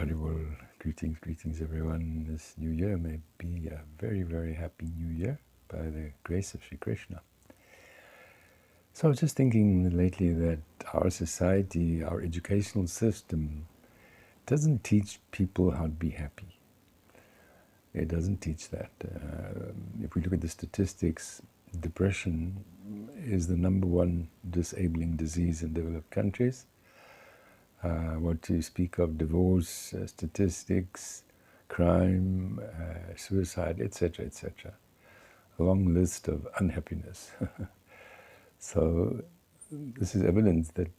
Haribol, greetings everyone. This new year may be a very, very happy new year by the grace of Sri Krishna. So I was just thinking lately that our society, our educational system, doesn't teach people how to be happy. It doesn't teach that. If we look at the statistics, depression is the #1 disabling disease in developed countries. What to speak of divorce, statistics, crime, suicide, etc., etc. A long list of unhappiness. So this is evidence that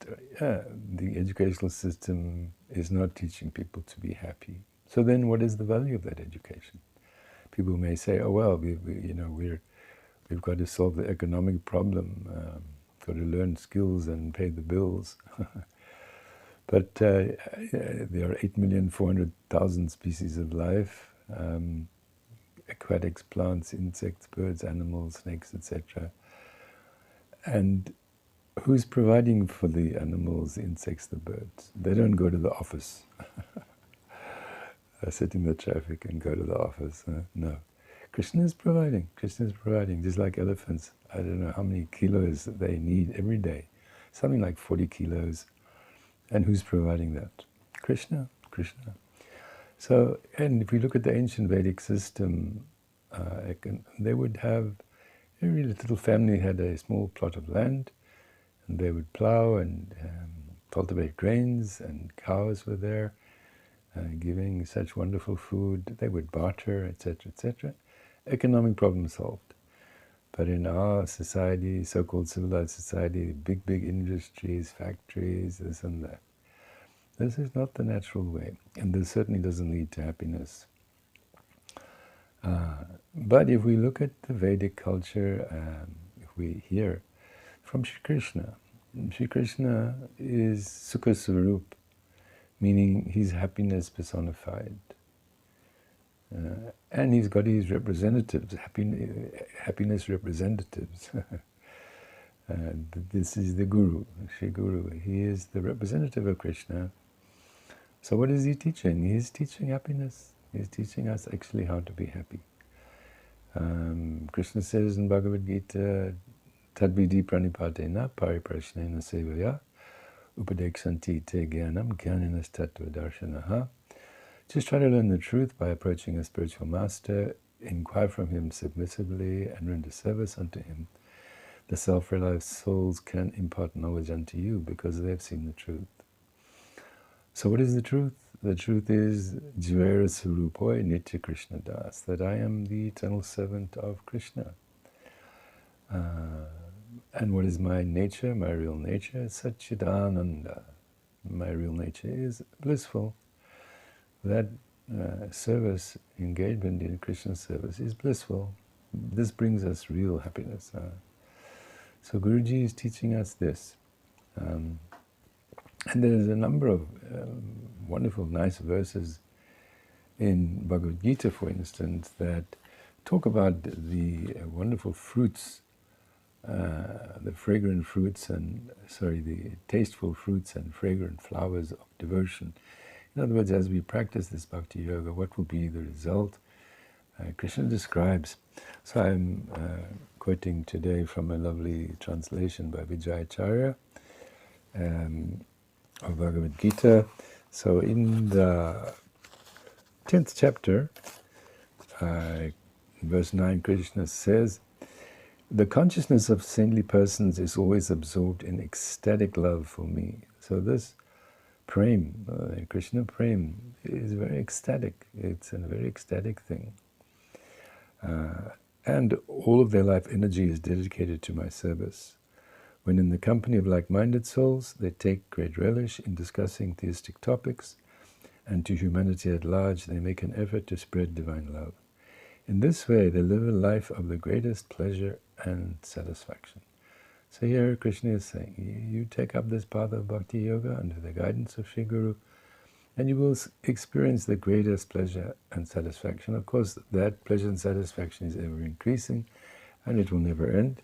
the educational system is not teaching people to be happy. So then what is the value of that education? People may say, oh well, we've got to solve the economic problem, got to learn skills and pay the bills. But there are 8,400,000 species of life, aquatics, plants, insects, birds, animals, snakes, etc. And who's providing for the animals, the insects, the birds? They don't go to the office, sit in the traffic and go to the office. No. Krishna is providing. Krishna is providing, just like elephants. I don't know how many kilos they need every day. Something like 40 kilos. And who's providing that? Krishna, Krishna. So, and if we look at the ancient Vedic system, they would have, every little family had a small plot of land, and they would plow and cultivate grains, and cows were there, giving such wonderful food. They would barter, etc., etc. Economic problem solved. But in our society, so-called civilized society, big, big industries, factories, this and that. This is not the natural way, and this certainly doesn't lead to happiness. But if we look at the Vedic culture, if we hear from Sri Krishna is Sukha Swarup, meaning he's happiness personified. And he's got his representatives, happiness representatives. This is the Guru, Sri Guru. He is the representative of Krishna. So what is he teaching? He's teaching happiness. He's teaching us actually how to be happy. Krishna says in Bhagavad Gita, Tadvidi pranipatena pariprashnena sevaya upadekshanti te jnanam jnaninas tattva darshanaha. Just try to learn the truth by approaching a spiritual master, inquire from him submissively, and render service unto him. The self-realized souls can impart knowledge unto you because they have seen the truth. So what is the truth? The truth is Jivera Surupoi Nitya Krishna Das, that I am the eternal servant of Krishna. And what is my nature, my real nature? Satchidananda. My real nature is blissful. That service, engagement in Krishna's service is blissful. This brings us real happiness. So Guruji is teaching us this. And there's a number of wonderful, nice verses in Bhagavad Gita, for instance, that talk about the wonderful fruits, the fragrant fruits and, the tasteful fruits and fragrant flowers of devotion. In other words, as we practice this bhakti yoga, what will be the result? Krishna describes. So I'm quoting today from a lovely translation by Vijayacharya of Bhagavad Gita. So in the 10th chapter, verse 9, Krishna says, the consciousness of saintly persons is always absorbed in ecstatic love for me. So this prem, Krishna prem, is very ecstatic. It's a very ecstatic thing. And all of their life energy is dedicated to my service. When in the company of like-minded souls, they take great relish in discussing theistic topics, and to humanity at large, they make an effort to spread divine love. In this way, they live a life of the greatest pleasure and satisfaction. So here Krishna is saying, you take up this path of bhakti yoga under the guidance of Sri Guru, and you will experience the greatest pleasure and satisfaction. Of course, that pleasure and satisfaction is ever increasing, and it will never end.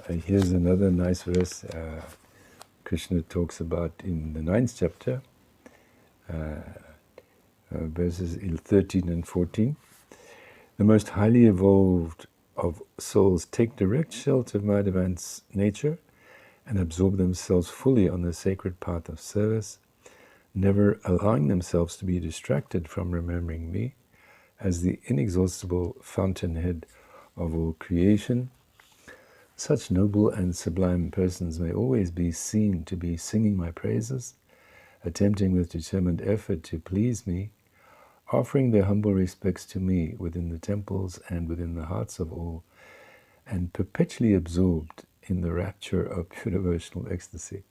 Here's another nice verse Krishna talks about in the 9th chapter. verses 13 and 14. The most highly evolved of souls take direct shelter of my divine nature and absorb themselves fully on the sacred path of service, never allowing themselves to be distracted from remembering me as the inexhaustible fountainhead of all creation. Such noble and sublime persons may always be seen to be singing my praises, attempting with determined effort to please me, offering their humble respects to me within the temples and within the hearts of all, and perpetually absorbed in the rapture of pure devotional ecstasy.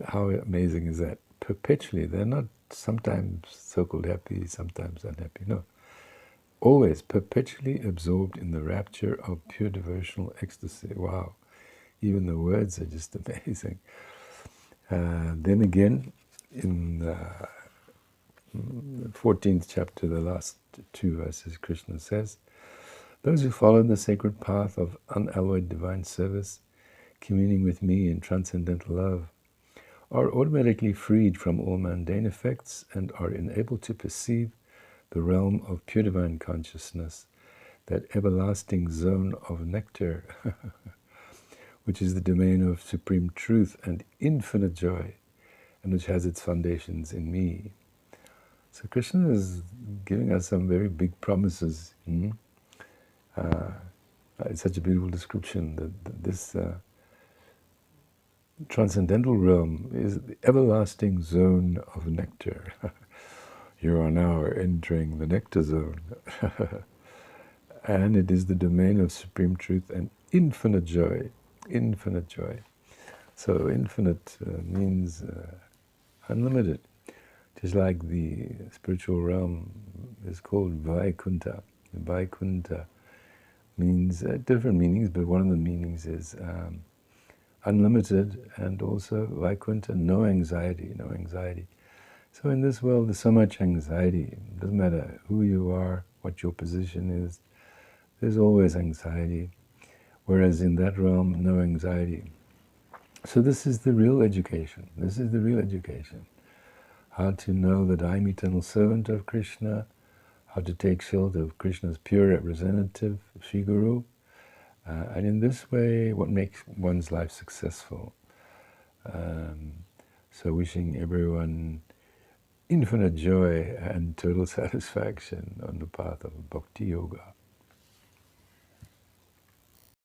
How amazing is that? Perpetually. They're not sometimes so-called happy, sometimes unhappy. No. Always perpetually absorbed in the rapture of pure devotional ecstasy. Wow. Even the words are just amazing. Then again, in the 14th chapter, the last 2 verses, Krishna says, those who follow the sacred path of unalloyed divine service, communing with me in transcendental love, are automatically freed from all mundane effects and are enabled to perceive the realm of pure divine consciousness, that everlasting zone of nectar, which is the domain of supreme truth and infinite joy, and which has its foundations in me. So Krishna is giving us some very big promises. It's such a beautiful description that this transcendental realm is the everlasting zone of nectar. You are now entering the nectar zone. And it is the domain of supreme truth and infinite joy. Infinite joy. So infinite means unlimited. Just like the spiritual realm is called Vaikuntha. Vaikuntha means different meanings, but one of the meanings is unlimited, and also Vaikuntha, no anxiety, no anxiety. So in this world, there's so much anxiety. It doesn't matter who you are, what your position is, there's always anxiety. Whereas in that realm, no anxiety. So this is the real education. This is the real education. How to know that I'm eternal servant of Krishna, how to take shelter of Krishna's pure representative, Sri Guru, and in this way, what makes one's life successful. So wishing everyone infinite joy and total satisfaction on the path of Bhakti Yoga.